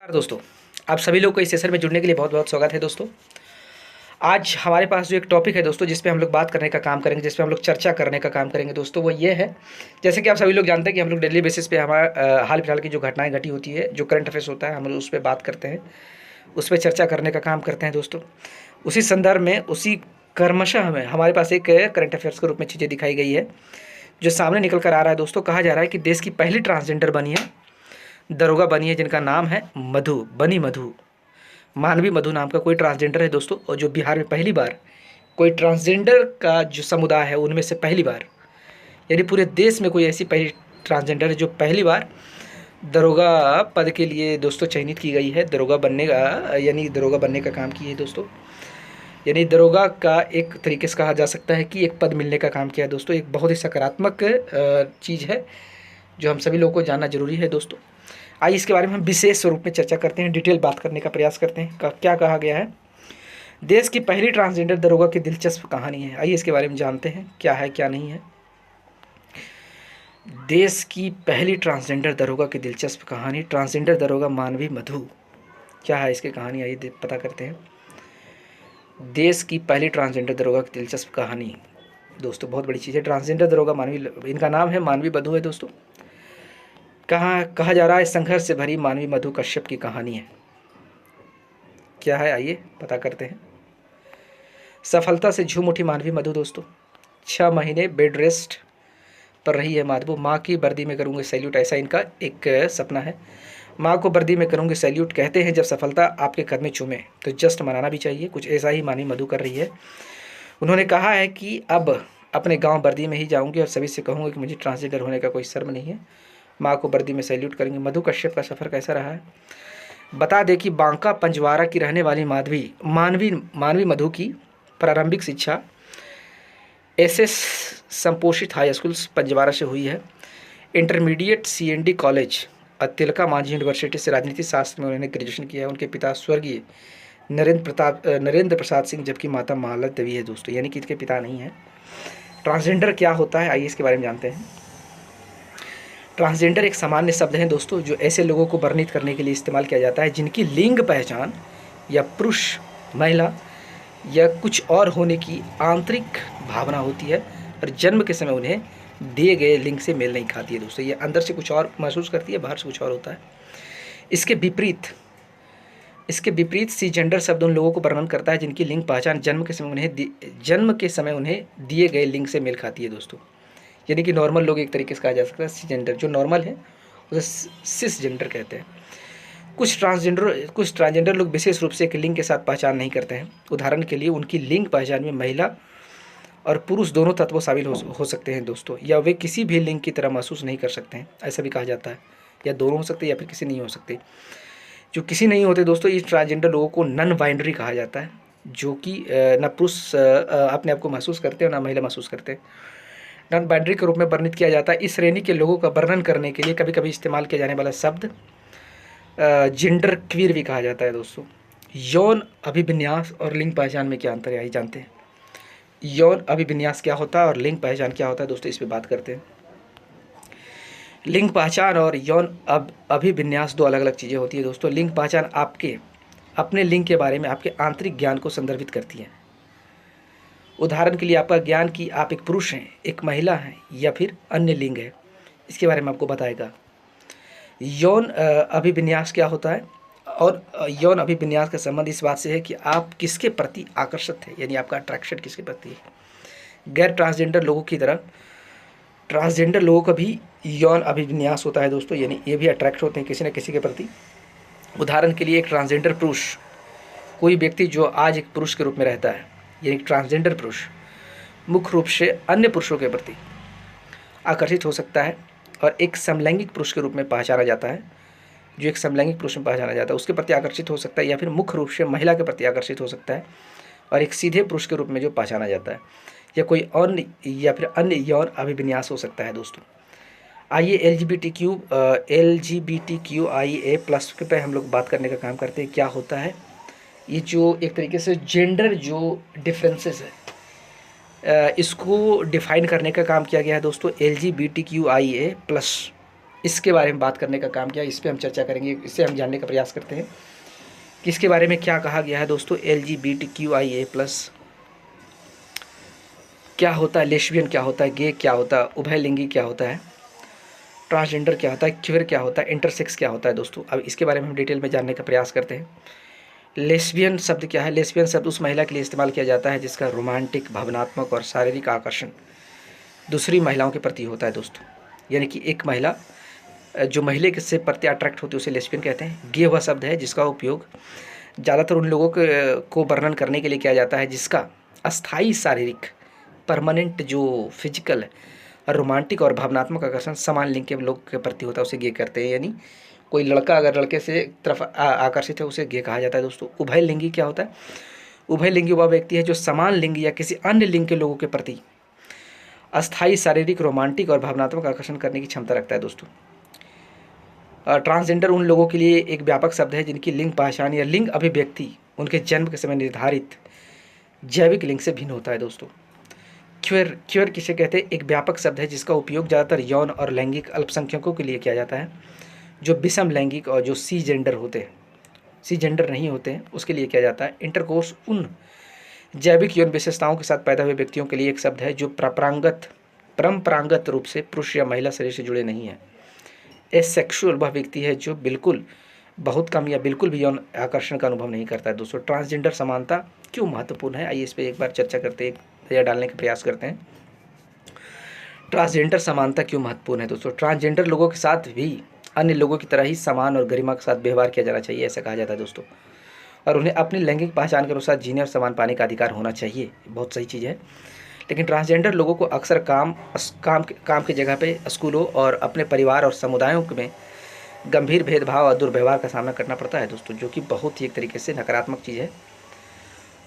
दोस्तों, आप सभी लोग को इस सेशन में जुड़ने के लिए बहुत बहुत स्वागत है। दोस्तों, आज हमारे पास जो एक टॉपिक है दोस्तों, जिस पे हम लोग बात करने का काम करेंगे, जिस पे हम लोग चर्चा करने का काम करेंगे दोस्तों, वो ये है। जैसे कि आप सभी लोग जानते हैं कि हम लोग डेली बेसिस पे हमारा हाल फिलहाल की जो घटनाएं घटी होती है, जो करंट अफेयर्स होता है, हम लोग उस पर बात करते हैं, उस पर चर्चा करने का काम करते हैं दोस्तों। उसी संदर्भ में, उसी क्रमशः में हमारे पास एक करंट अफेयर्स के रूप में चीज़ें दिखाई गई है, जो सामने निकल कर आ रहा है दोस्तों। कहा जा रहा है कि देश की पहली ट्रांसजेंडर बनी है, दरोगा बनी है, जिनका नाम है मधु, बनी मधु, मानवी मधु नाम का कोई ट्रांसजेंडर है दोस्तों। और जो बिहार में पहली बार कोई ट्रांसजेंडर का जो समुदाय है, उनमें से पहली बार, यानी पूरे देश में कोई ऐसी पहली ट्रांसजेंडर है जो पहली बार दरोगा पद के लिए दोस्तों चयनित की गई है। दरोगा बनने का, यानी दरोगा बनने का काम किया है दोस्तों। यानी दरोगा का एक तरीके से कहा जा सकता है कि एक पद मिलने का काम किया है दोस्तों। एक बहुत ही सकारात्मक चीज़ है जो हम सभी लोगों को जानना जरूरी है दोस्तों। आइए इसके बारे में हम विशेष स्वरूप में चर्चा करते हैं, डिटेल बात करने का प्रयास करते हैं। क्या कहा गया है? देश की पहली ट्रांसजेंडर दरोगा की दिलचस्प कहानी है। आइए इसके बारे में जानते हैं, क्या है क्या नहीं है। देश की पहली ट्रांसजेंडर दरोगा की दिलचस्प कहानी, ट्रांसजेंडर दरोगा मानवी मधु। क्या है इसकी कहानी, आइए पता करते हैं। देश की पहली ट्रांसजेंडर दरोगा की दिलचस्प कहानी दोस्तों, बहुत बड़ी चीज़ है। ट्रांसजेंडर दरोगा मानवी, इनका नाम है मानवी मधु है दोस्तों। कहा जा रहा है संघर्ष से भरी मानवी मधु कश्यप की कहानी है। क्या है, आइए पता करते हैं। सफलता से झूम उठी मानवी मधु दोस्तों। 6 महीने बेड रेस्ट पर रही है माधु। माँ की वर्दी में करूँगी सैल्यूट, ऐसा इनका एक सपना है। माँ को वर्दी में करूँगी सैल्यूट। कहते हैं जब सफलता आपके कदम चूमे तो जस्ट मनाना भी चाहिए। कुछ ऐसा ही मानवी मधु कर रही है। उन्होंने कहा है कि अब अपने गाँव वर्दी में ही जाऊँगी और सभी से कहूँगी कि मुझे ट्रांसजेंडर होने का कोई शर्म नहीं है। माँ को वर्दी में सैल्यूट करेंगे। मधु कश्यप का सफ़र कैसा रहा है, बता दें कि बांका पंजवारा की रहने वाली मानवी मधु की प्रारंभिक शिक्षा एसएस संपोषित हाई स्कूल पंजवारा से हुई है। इंटरमीडिएट सीएनडी कॉलेज और तिलका मांझी यूनिवर्सिटी से राजनीति शास्त्र में उन्होंने ग्रेजुएशन किया है। उनके पिता स्वर्गीय नरेंद्र प्रसाद सिंह, जबकि माता माला देवी है दोस्तों, यानी कि इनके पिता नहीं है। ट्रांसजेंडर क्या होता है, आइए इसके बारे में जानते हैं। ट्रांसजेंडर एक सामान्य शब्द है दोस्तों, जो ऐसे लोगों को वर्णित करने के लिए इस्तेमाल किया जाता है जिनकी लिंग पहचान या पुरुष, महिला या कुछ और होने की आंतरिक भावना होती है और जन्म के समय उन्हें दिए गए लिंग से मेल नहीं खाती है दोस्तों। ये अंदर से कुछ और महसूस करती है, बाहर से कुछ और होता है। इसके विपरीत सी जेंडर शब्द उन लोगों को वर्णन करता है जिनकी लिंग पहचान जन्म के समय उन्हें दिए गए लिंग से मेल खाती है दोस्तों। यानी कि नॉर्मल लोग एक तरीके से कहा जा सकता है। सी जेंडर जो नॉर्मल है उसे सिस जेंडर कहते हैं। कुछ ट्रांसजेंडर लोग विशेष रूप से एक लिंग के साथ पहचान नहीं करते हैं। उदाहरण के लिए उनकी लिंग पहचान में महिला और पुरुष दोनों तत्व शामिल हो सकते हैं दोस्तों, या वे किसी भी लिंग की तरह महसूस नहीं कर सकते हैं, ऐसा भी कहा जाता है। या दोनों हो सकते हैं या फिर किसी नहीं हो सकते। जो किसी नहीं होते दोस्तों, इस ट्रांसजेंडर लोगों को नॉन बाइनरी कहा जाता है, जो कि न पुरुष अपने आप को महसूस करते हैं और न महिला महसूस करते हैं। नॉन बाइनरी के रूप में वर्णित किया जाता है। इस श्रेणी के लोगों का वर्णन करने के लिए कभी कभी इस्तेमाल किया जाने वाला शब्द जेंडर क्वीर भी कहा जाता है दोस्तों। यौन अभिविन्यास और लिंग पहचान में क्या अंतर है, यही जानते हैं। यौन अभिविन्यास क्या होता है और लिंग पहचान क्या होता है दोस्तों, इस पर बात करते हैं। लिंग पहचान और यौन अभिविन्यास दो अलग अलग चीज़ें होती है दोस्तों। लिंग पहचान आपके अपने लिंग के बारे में आपके आंतरिक ज्ञान को संदर्भित करती है। उदाहरण के लिए आपका ज्ञान कि आप एक पुरुष हैं, एक महिला हैं या फिर अन्य लिंग है, इसके बारे में आपको बताएगा। यौन अभिविन्यास क्या होता है, और यौन अभिविन्यास का संबंध इस बात से है कि आप किसके प्रति आकर्षित है, यानी आपका अट्रैक्शन किसके प्रति है। गैर ट्रांसजेंडर लोगों की तरह ट्रांसजेंडर लोगों का भी यौन अभिविन्यास होता है दोस्तों, यानी ये भी अट्रैक्ट होते हैं किसी न किसी के प्रति। उदाहरण के लिए एक ट्रांसजेंडर पुरुष, कोई व्यक्ति जो आज एक पुरुष के रूप में रहता है, यानी ट्रांसजेंडर पुरुष मुख्य रूप से अन्य पुरुषों के प्रति आकर्षित हो सकता है और एक समलैंगिक पुरुष के रूप में पहचाना जाता है। जो एक समलैंगिक पुरुष में पहचाना जाता है उसके प्रति आकर्षित हो सकता है, या फिर मुख्य रूप से महिला के प्रति आकर्षित हो सकता है और एक सीधे पुरुष के रूप में जो पहचाना जाता है, या कोई अन्य या फिर अन्य यौन अभिविन्यास हो सकता है दोस्तों। आइए LGBTQIA+ पे हम लोग बात करने का काम करते हैं। क्या होता है ये जो एक तरीके से जेंडर जो डिफरेंसेस है, इसको डिफाइन करने का काम किया गया है दोस्तों। LGBTQIA+ इसके बारे में बात करने का काम किया, इस पर हम चर्चा करेंगे, इससे हम जानने का प्रयास करते हैं कि इसके बारे में क्या कहा गया है दोस्तों। LGBTQIA+ क्या होता है, लेस्बियन क्या होता है, गे क्या होता है, उभयलिंगी क्या होता है, ट्रांसजेंडर क्या होता है, क्यूअर क्या होता है, इंटरसेक्स क्या होता है दोस्तों। अब इसके बारे में हम डिटेल में जानने का प्रयास करते हैं। लेस्बियन शब्द क्या है? लेस्बियन शब्द उस महिला के लिए इस्तेमाल किया जाता है जिसका रोमांटिक, भावनात्मक और शारीरिक आकर्षण दूसरी महिलाओं के प्रति होता है दोस्तों। यानी कि एक महिला जो महिला से प्रति अट्रैक्ट होती है उसे लेस्बियन कहते हैं। गे वह शब्द है जिसका उपयोग ज़्यादातर उन लोगों को वर्णन करने के लिए किया जाता है जिसका अस्थायी शारीरिक, परमानेंट जो फिजिकल और रोमांटिक और भावनात्मक आकर्षण समान लिंग के लोग के प्रति होता है, उसे गे करते हैं। यानी कोई लड़का अगर लड़के से तरफ आकर्षित है उसे गे कहा जाता है दोस्तों। उभयलिंगी क्या होता है? उभयलिंगी वह व्यक्ति है जो समान लिंग या किसी अन्य लिंग के लोगों के प्रति अस्थायी शारीरिक, रोमांटिक और भावनात्मक आकर्षण करने की क्षमता रखता है दोस्तों। ट्रांसजेंडर उन लोगों के लिए एक व्यापक शब्द है जिनकी लिंग पहचान या लिंग अभिव्यक्ति उनके जन्म के समय निर्धारित जैविक लिंग से भिन्न होता है दोस्तों। क्यूअर किसे कहते हैं? एक व्यापक शब्द है जिसका उपयोग ज़्यादातर यौन और लैंगिक अल्पसंख्यकों के लिए किया जाता है जो विषम लैंगिक और जो सी जेंडर नहीं होते हैं उसके लिए किया जाता है। इंटरकोर्स उन जैविक यौन विशेषताओं के साथ पैदा हुए व्यक्तियों के लिए एक शब्द है जो परंपरागत रूप से पुरुष या महिला शरीर से जुड़े नहीं हैं। एसेक्सुअल वह व्यक्ति है जो बिल्कुल, बहुत कम या बिल्कुल भी यौन आकर्षण का अनुभव नहीं करता है दोस्तों। ट्रांसजेंडर समानता क्यों महत्वपूर्ण है, आइए इस पर एक बार चर्चा करते हैं, नज़र डालने का प्रयास करते हैं। ट्रांसजेंडर समानता क्यों महत्वपूर्ण है दोस्तों? ट्रांसजेंडर लोगों के साथ भी अन्य लोगों की तरह ही समान और गरिमा के साथ व्यवहार किया जाना चाहिए, ऐसा कहा जाता है दोस्तों। और उन्हें अपनी लैंगिक पहचान के अनुसार जीने और समान पाने का अधिकार होना चाहिए, बहुत सही चीज़ है। लेकिन ट्रांसजेंडर लोगों को अक्सर काम की जगह पे, स्कूलों और अपने परिवार और समुदायों में गंभीर भेदभाव और दुर्व्यवहार का सामना करना पड़ता है दोस्तों, जो कि बहुत ही एक तरीके से नकारात्मक चीज़ है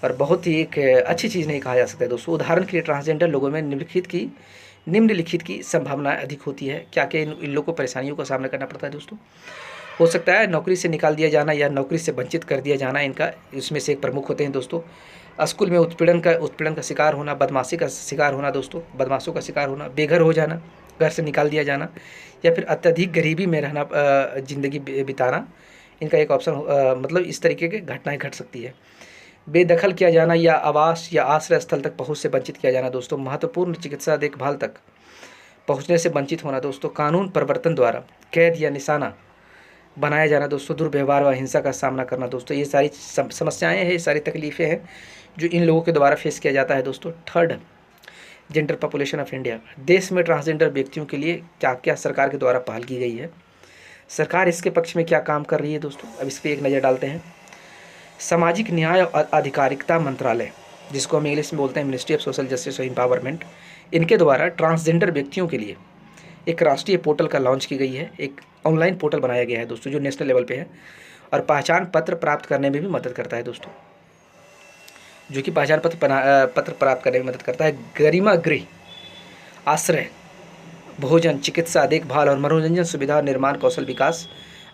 और बहुत ही एक अच्छी चीज़ नहीं कहा जा सकता है दोस्तों। उदाहरण के लिए ट्रांसजेंडर लोगों में निम्नलिखित की संभावना अधिक होती है। क्या क्या इन लोगों को परेशानियों का सामना करना पड़ता है दोस्तों? हो सकता है नौकरी से निकाल दिया जाना या नौकरी से वंचित कर दिया जाना, इनका इसमें से एक प्रमुख होते हैं दोस्तों। स्कूल में उत्पीड़न का शिकार होना, बदमाशी का शिकार होना दोस्तों, बदमाशों का शिकार होना, बेघर हो जाना, घर से निकाल दिया जाना या फिर अत्यधिक गरीबी में रहना, ज़िंदगी बिताना, इनका एक ऑप्शन मतलब इस तरीके की घटनाएं घट सकती है। बेदखल किया जाना या आवास या आश्रय स्थल तक पहुँच से वंचित किया जाना दोस्तों। महत्वपूर्ण चिकित्सा देखभाल तक पहुँचने से वंचित होना दोस्तों। कानून प्रवर्तन द्वारा कैद या निशाना बनाया जाना दोस्तों। दुर्व्यवहार व हिंसा का सामना करना दोस्तों। ये सारी समस्याएं हैं, ये सारी तकलीफ़ें हैं जो इन लोगों के द्वारा फेस किया जाता है दोस्तों। Third, gender population of India. देश में ट्रांसजेंडर व्यक्तियों के लिए क्या क्या सरकार के द्वारा पहल की गई है, सरकार इसके पक्ष में क्या काम कर रही है दोस्तों, अब इस पर एक नज़र डालते हैं। सामाजिक न्याय और आधिकारिकता मंत्रालय, जिसको हम इंग्लिश में बोलते हैं मिनिस्ट्री ऑफ सोशल जस्टिस और एम्पावरमेंट, इनके द्वारा ट्रांसजेंडर व्यक्तियों के लिए एक राष्ट्रीय पोर्टल का लॉन्च की गई है। एक ऑनलाइन पोर्टल बनाया गया है दोस्तों जो नेशनल लेवल पे है और पहचान पत्र प्राप्त करने में भी मदद करता है दोस्तों, जो कि पहचान पत्र प्राप्त करने में मदद करता है। गरिमा गृह, आश्रय, भोजन, चिकित्सा देखभाल और मनोरंजन सुविधा और निर्माण कौशल विकास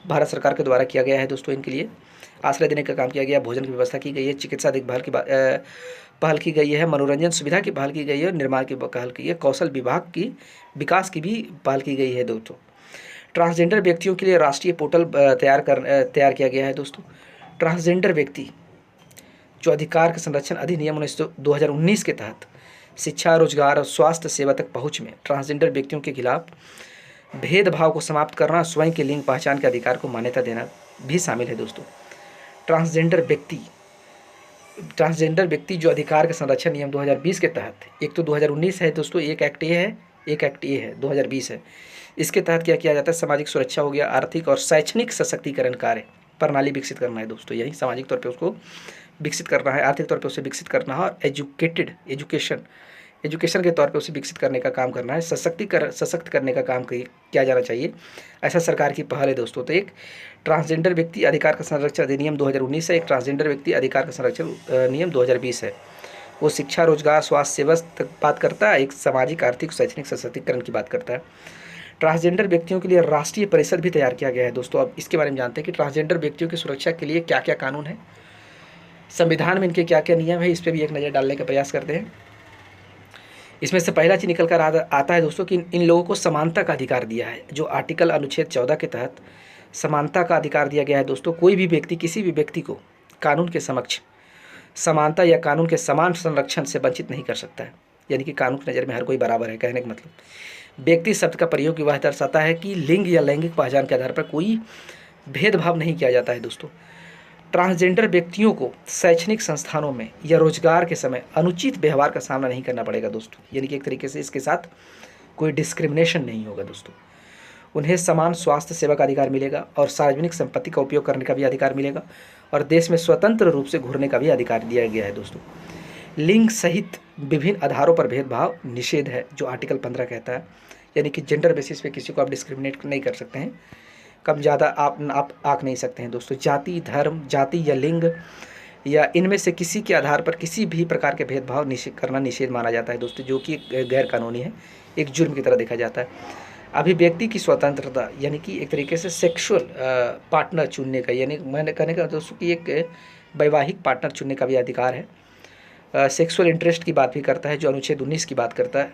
भारत सरकार के द्वारा किया गया है दोस्तों। इनके लिए आश्रय देने का काम किया गया, भोजन की व्यवस्था की गई है, चिकित्सा देखभाल की पहल की गई है, मनोरंजन सुविधा की पहल की गई है, निर्माण की पहल की है, कौशल विभाग की विकास की भी पहल की गई है दोस्तों। ट्रांसजेंडर व्यक्तियों के लिए राष्ट्रीय पोर्टल तैयार किया गया है दोस्तों। ट्रांसजेंडर व्यक्ति जो अधिकार के संरक्षण अधिनियम 2019 के तहत शिक्षा, रोजगार और स्वास्थ्य सेवा तक पहुँच में ट्रांसजेंडर व्यक्तियों के खिलाफ भेदभाव को समाप्त करना, स्वयं के लिंग पहचान के अधिकार को मान्यता देना भी शामिल है दोस्तों। ट्रांसजेंडर व्यक्ति जो अधिकार के संरक्षण नियम 2020 के तहत, एक तो 2019 है दोस्तों, एक एक्ट ए है 2020 है। इसके तहत क्या किया जाता है, सामाजिक सुरक्षा हो गया, आर्थिक और शैक्षणिक सशक्तिकरण कार्य प्रणाली विकसित करना है दोस्तों। यही सामाजिक तौर पे उसको विकसित करना है, आर्थिक तौर पे उसे विकसित करना है और एजुकेशन के तौर पे उसे विकसित करने का काम करना है, सशक्त करने का काम किया जाना चाहिए, ऐसा सरकार की पहल है दोस्तों। तो एक ट्रांसजेंडर व्यक्ति अधिकार का संरक्षण अधिनियम 2019 है, एक ट्रांसजेंडर व्यक्ति अधिकार का संरक्षण नियम 2020 है। वो शिक्षा, रोजगार, स्वास्थ्य सेवा तक बात करता है, एक सामाजिक, आर्थिक, शैक्षणिक सशक्तिकरण की बात करता है। ट्रांसजेंडर व्यक्तियों के लिए राष्ट्रीय परिषद भी तैयार किया गया है दोस्तों। अब इसके बारे में जानते हैं कि ट्रांसजेंडर व्यक्तियों की सुरक्षा के लिए क्या क्या कानून है, संविधान में इनके क्या क्या नियम है, इस पर भी एक नज़र डालने का प्रयास करते हैं। इसमें से पहला चीज़ निकल कर आता है दोस्तों कि इन लोगों को समानता का अधिकार दिया है। जो आर्टिकल अनुच्छेद 14 के तहत समानता का अधिकार दिया गया है दोस्तों, कोई भी व्यक्ति किसी भी व्यक्ति को कानून के समक्ष समानता या कानून के समान संरक्षण से वंचित नहीं कर सकता है। यानी कि कानून की नज़र में हर कोई बराबर है। कहने का मतलब व्यक्ति शब्द का प्रयोग वह दर्शाता है कि लिंग या लैंगिक पहचान के आधार पर कोई भेदभाव नहीं किया जाता है दोस्तों। ट्रांसजेंडर व्यक्तियों को शैक्षणिक संस्थानों में या रोजगार के समय अनुचित व्यवहार का सामना नहीं करना पड़ेगा दोस्तों। यानी कि एक तरीके से इसके साथ कोई डिस्क्रिमिनेशन नहीं होगा दोस्तों। उन्हें समान स्वास्थ्य सेवा का अधिकार मिलेगा और सार्वजनिक संपत्ति का उपयोग करने का भी अधिकार मिलेगा और देश में स्वतंत्र रूप से घूरने का भी अधिकार दिया गया है दोस्तों। लिंग सहित विभिन्न आधारों पर भेदभाव निषेध है, जो आर्टिकल 15 कहता है। यानी कि जेंडर बेसिस पे किसी को आप डिस्क्रिमिनेट नहीं कर सकते हैं, कम ज़्यादा आप आंक नहीं सकते हैं दोस्तों। जाति, धर्म, जाति या लिंग या इनमें से किसी के आधार पर किसी भी प्रकार के भेदभाव करना निषेध माना जाता है दोस्तों, जो कि गैर कानूनी है, एक जुर्म की तरह देखा जाता है। अभिव्यक्ति की स्वतंत्रता, यानी कि एक तरीके से सेक्सुअल पार्टनर चुनने का, यानी मैंने कहने का दोस्तों कि एक वैवाहिक पार्टनर चुनने का भी अधिकार है। सेक्सुअल इंटरेस्ट की बात भी करता है, जो अनुच्छेद 19 की बात करता है।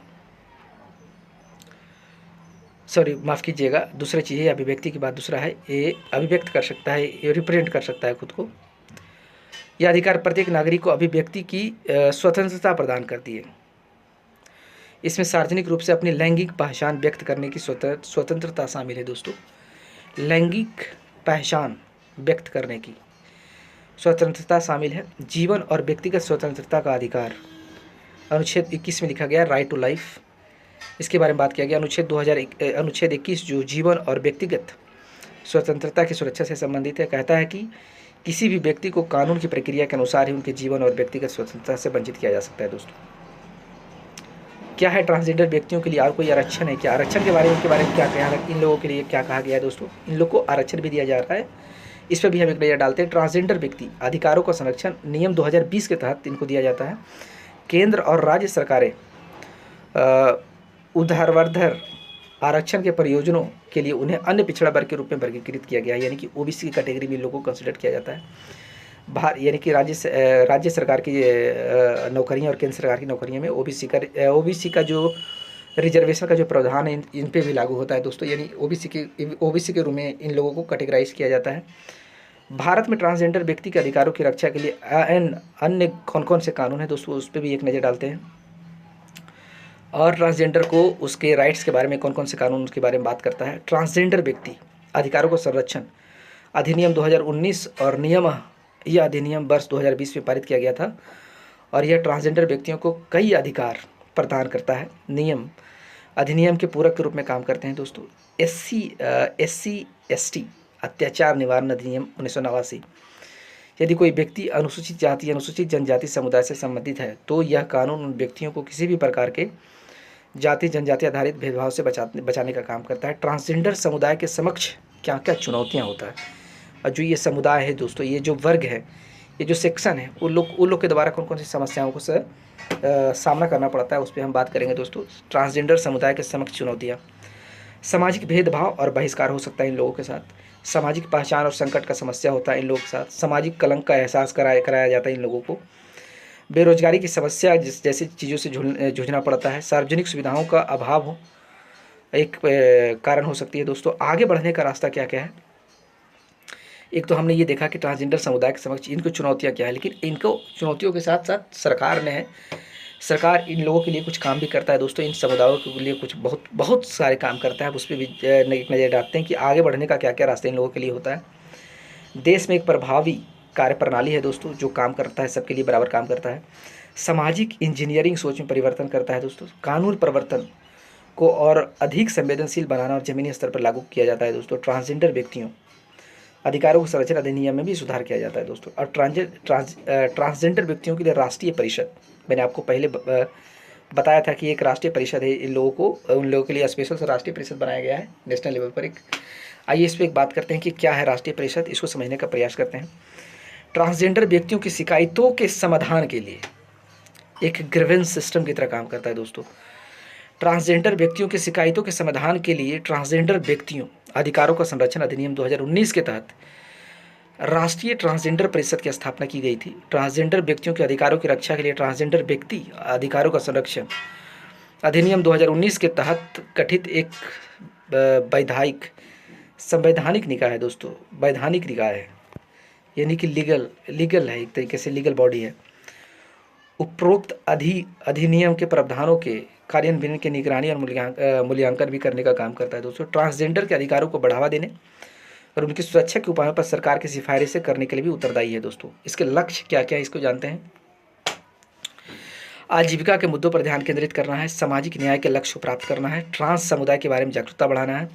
सॉरी, माफ़ कीजिएगा, दूसरा चीज़ है अभिव्यक्ति की बात, दूसरा है ये अभिव्यक्त कर सकता है, ये रिप्रेजेंट कर सकता है खुद को। यह अधिकार प्रत्येक नागरिक को अभिव्यक्ति की स्वतंत्रता प्रदान करती है। इसमें सार्वजनिक रूप से अपनी लैंगिक पहचान व्यक्त करने की स्वतंत्रता शामिल है दोस्तों। लैंगिक पहचान व्यक्त करने की स्वतंत्रता शामिल है। जीवन और व्यक्तिगत स्वतंत्रता का अधिकार अनुच्छेद 21 में लिखा गया, राइट टू लाइफ, इसके बारे में बात किया गया। अनुच्छेद 21 जो जीवन और व्यक्तिगत स्वतंत्रता की सुरक्षा से संबंधित है, कहता है कि किसी भी व्यक्ति को कानून की प्रक्रिया के अनुसार ही उनके जीवन और व्यक्तिगत स्वतंत्रता से वंचित किया जा सकता है दोस्तों। क्या है ट्रांसजेंडर व्यक्तियों के लिए और कोई आरक्षण है क्या? आरक्षण के बारे में क्या कहा है, इन लोगों के लिए क्या कहा गया है दोस्तों? इन लोग को आरक्षण भी दिया जा रहा है, इस पर भी हम एक नज़र डालते हैं। ट्रांसजेंडर व्यक्ति अधिकारों का संरक्षण नियम 2020 के तहत इनको दिया जाता है। केंद्र और राज्य सरकारें ऊर्ध्वाधर आरक्षण के प्रयोजनों के लिए उन्हें अन्य पिछड़ा वर्ग के रूप में वर्गीकृत किया गया है। यानी कि ओबीसी की कैटेगरी में लोगों को कंसिडर किया जाता है। यानी कि राज्य सरकार की नौकरियां और केंद्र सरकार की नौकरियों में ओबीसी का जो रिजर्वेशन का जो प्रावधान है इन पे भी लागू होता है दोस्तों। यानी ओबीसी के रूप में इन लोगों को कैटेगराइज किया जाता है। भारत में ट्रांसजेंडर व्यक्ति के अधिकारों की रक्षा के लिए अन्य कौन कौन से कानून हैं दोस्तों, उस पर भी एक नज़र डालते हैं। और ट्रांसजेंडर को उसके राइट्स के बारे में कौन कौन से कानून उसके बारे में बात करता है। ट्रांसजेंडर व्यक्ति अधिकारों का संरक्षण अधिनियम 2019 और यह अधिनियम वर्ष 2020 में पारित किया गया था और यह ट्रांसजेंडर व्यक्तियों को कई अधिकार प्रदान करता है। अधिनियम के पूरक के रूप में काम करते हैं दोस्तों। SC/ST अत्याचार निवारण अधिनियम 1989। यदि कोई व्यक्ति अनुसूचित जाति अनुसूचित जनजाति समुदाय से संबंधित है तो यह कानून उन व्यक्तियों को किसी भी प्रकार के जाति जनजाति आधारित भेदभाव से बचाने का काम करता है। ट्रांसजेंडर समुदाय के समक्ष क्या क्या चुनौतियाँ होता है, और जो ये समुदाय है दोस्तों, ये जो वर्ग है, ये जो सेक्शन है, उन लोग के द्वारा कौन कौन सी समस्याओं को सामना करना पड़ता है, उस पर हम बात करेंगे दोस्तों। ट्रांसजेंडर समुदाय के समक्ष चुनौतियाँ, सामाजिक भेदभाव और बहिष्कार हो सकता है इन लोगों के साथ। सामाजिक पहचान और संकट का समस्या होता है इन लोगों के साथ। सामाजिक कलंक का एहसास कराया जाता है इन लोगों को। बेरोजगारी की समस्या जैसी चीज़ों से जूझना पड़ता है। सार्वजनिक सुविधाओं का अभाव हो एक कारण हो सकती है दोस्तों। आगे बढ़ने का रास्ता क्या क्या है? एक तो हमने ये देखा कि ट्रांसजेंडर समुदाय के समक्ष इनको चुनौतियाँ क्या है, लेकिन इनको चुनौतियों के साथ साथ सरकार इन लोगों के लिए कुछ काम भी करता है दोस्तों। इन समुदायों के लिए कुछ बहुत सारे काम करता है, उस पर भी एक नज़र डालते हैं कि आगे बढ़ने का क्या क्या रास्ते इन लोगों के लिए होता है। देश में एक प्रभावी कार्य प्रणाली है दोस्तों जो काम करता है, सबके लिए बराबर काम करता है। सामाजिक इंजीनियरिंग सोच में परिवर्तन करता है दोस्तों। कानून प्रवर्तन को और अधिक संवेदनशील बनाना और ज़मीनी स्तर पर लागू किया जाता है दोस्तों। ट्रांसजेंडर व्यक्तियों अधिकारों को संरक्षण अधिनियम में भी सुधार किया जाता है दोस्तों। और ट्रांसजेंडर व्यक्तियों के लिए राष्ट्रीय परिषद, मैंने आपको पहले बताया था कि एक राष्ट्रीय परिषद है उन लोगों के लिए स्पेशल से राष्ट्रीय परिषद बनाया गया है नेशनल लेवल पर। आइए इस पर एक बात करते हैं कि क्या है राष्ट्रीय परिषद, इसको समझने का प्रयास करते हैं। ट्रांसजेंडर व्यक्तियों की शिकायतों के समाधान के लिए एक ग्रीवेंस सिस्टम की तरह काम करता है दोस्तों। ट्रांसजेंडर व्यक्तियों की शिकायतों के समाधान के लिए ट्रांसजेंडर व्यक्तियों अधिकारों का संरक्षण अधिनियम 2019 के तहत राष्ट्रीय ट्रांसजेंडर परिषद की स्थापना की गई थी। ट्रांसजेंडर व्यक्तियों के अधिकारों की रक्षा के लिए ट्रांसजेंडर व्यक्ति अधिकारों का संरक्षण अधिनियम 2019 के तहत गठित एक संवैधानिक निकाय है दोस्तों, वैधानिक निकाय है, यानी कि लीगल है, एक तरीके से लीगल बॉडी है। उपरोक्त अधिनियम के प्रावधानों के कार्यान्वयन की निगरानी और मूल्यांकन भी करने का काम करता है दोस्तों। ट्रांसजेंडर के अधिकारों को बढ़ावा देने और उनकी सुरक्षा के उपायों पर सरकार की सिफारिशें करने के लिए भी उत्तरदायी है दोस्तों। इसके लक्ष्य क्या क्या है इसको जानते हैं। आजीविका के मुद्दों पर ध्यान केंद्रित करना है, सामाजिक न्याय के लक्ष्य को प्राप्त करना है, ट्रांस समुदाय के बारे में जागरूकता बढ़ाना है,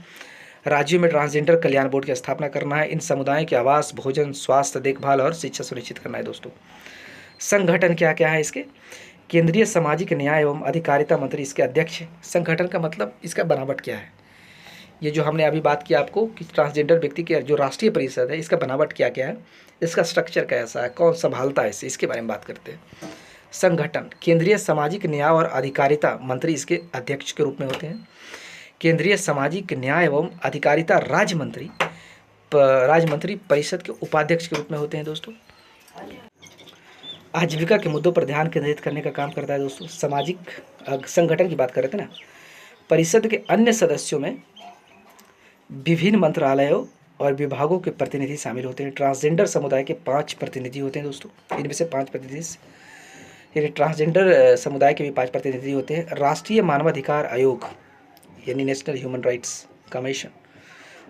राज्यों में ट्रांसजेंडर कल्याण बोर्ड की स्थापना करना है, इन समुदायों के आवास, भोजन, स्वास्थ्य देखभाल और शिक्षा सुनिश्चित करना है दोस्तों। संगठन क्या क्या है इसके। केंद्रीय सामाजिक न्याय एवं अधिकारिता मंत्री इसके अध्यक्ष है। संगठन का मतलब इसका बनावट क्या है, ये जो हमने अभी बात की आपको कि ट्रांसजेंडर व्यक्ति की जो राष्ट्रीय परिषद है इसका बनावट क्या क्या है, इसका स्ट्रक्चर कैसा है, कौन संभालता है इसे, इसके बारे में बात करते हैं। संगठन केंद्रीय सामाजिक न्याय और अधिकारिता मंत्री इसके अध्यक्ष के रूप में होते हैं। केंद्रीय सामाजिक न्याय एवं अधिकारिता राज्य मंत्री परिषद के उपाध्यक्ष के रूप में होते हैं दोस्तों। आजीविका के मुद्दों पर ध्यान केंद्रित करने का काम करता है दोस्तों। सामाजिक संगठन की बात कर रहे थे ना। परिषद के अन्य सदस्यों में विभिन्न मंत्रालयों और विभागों के प्रतिनिधि शामिल होते हैं। ट्रांसजेंडर समुदाय के 5 प्रतिनिधि होते हैं दोस्तों। इनमें से 5 प्रतिनिधि, यानी ट्रांसजेंडर समुदाय के भी 5 प्रतिनिधि होते हैं। राष्ट्रीय मानवाधिकार आयोग यानी नेशनल ह्यूमन राइट्स कमीशन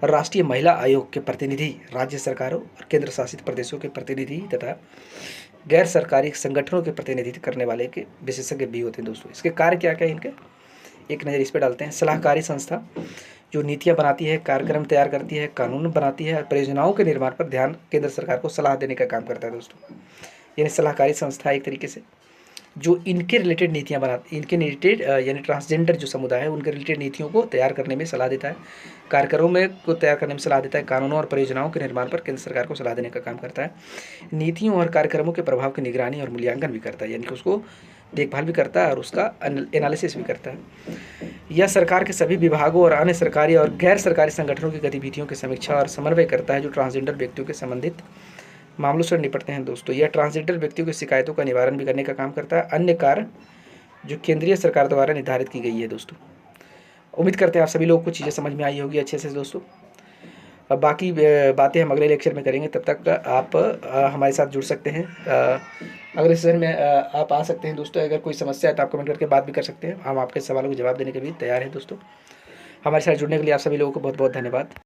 और राष्ट्रीय महिला आयोग के प्रतिनिधि राज्य सरकारों और केंद्र शासित प्रदेशों के प्रतिनिधि तथा गैर सरकारी संगठनों के प्रतिनिधित्व करने वाले के विशेषज्ञ भी होते हैं दोस्तों। इसके कार्य क्या क्या है इनके, एक नज़र इस पर डालते हैं। सलाहकारी संस्था जो नीतियां बनाती है, कार्यक्रम तैयार करती है, कानून बनाती है, परियोजनाओं के निर्माण पर ध्यान केंद्र सरकार को सलाह देने का काम करता है दोस्तों। यानी सलाहकारी संस्था एक तरीके से जो इनके रिलेटेड नीतियां बनाती, इनके रिलेटेड यानी ट्रांसजेंडर जो समुदाय है उनके रिलेटेड नीतियों को तैयार करने में सलाह देता है, कार्यक्रमों में को तैयार करने में सलाह देता है, कानूनों और परियोजनाओं के निर्माण पर केंद्र सरकार को सलाह देने का काम करता है। नीतियों और कार्यक्रमों के प्रभाव की निगरानी और मूल्यांकन भी करता है, यानी कि उसको देखभाल भी करता है और उसका एनालिसिस भी करता है। यह सरकार के सभी विभागों और अन्य सरकारी और गैर सरकारी संगठनों की गतिविधियों की समीक्षा और समन्वय करता है जो ट्रांसजेंडर व्यक्तियों के संबंधित मामलों से निपटते हैं दोस्तों। यह ट्रांसजेंडर व्यक्तियों की शिकायतों का निवारण भी करने का काम करता है। अन्य कार्य जो केंद्रीय सरकार द्वारा निर्धारित की गई है दोस्तों। उम्मीद करते हैं आप सभी लोगों को चीज़ें समझ में आई होगी अच्छे से दोस्तों। अब बाकी बातें हम अगले लेक्चर में करेंगे, तब तक आप हमारे साथ जुड़ सकते हैं। अगले सेशन में आप आ सकते हैं दोस्तों। अगर कोई समस्या है तो आप कमेंट करके बात भी कर सकते हैं, हम आपके सवालों के जवाब देने के लिए तैयार हैं दोस्तों। हमारे साथ जुड़ने के लिए आप सभी लोगों को बहुत बहुत धन्यवाद।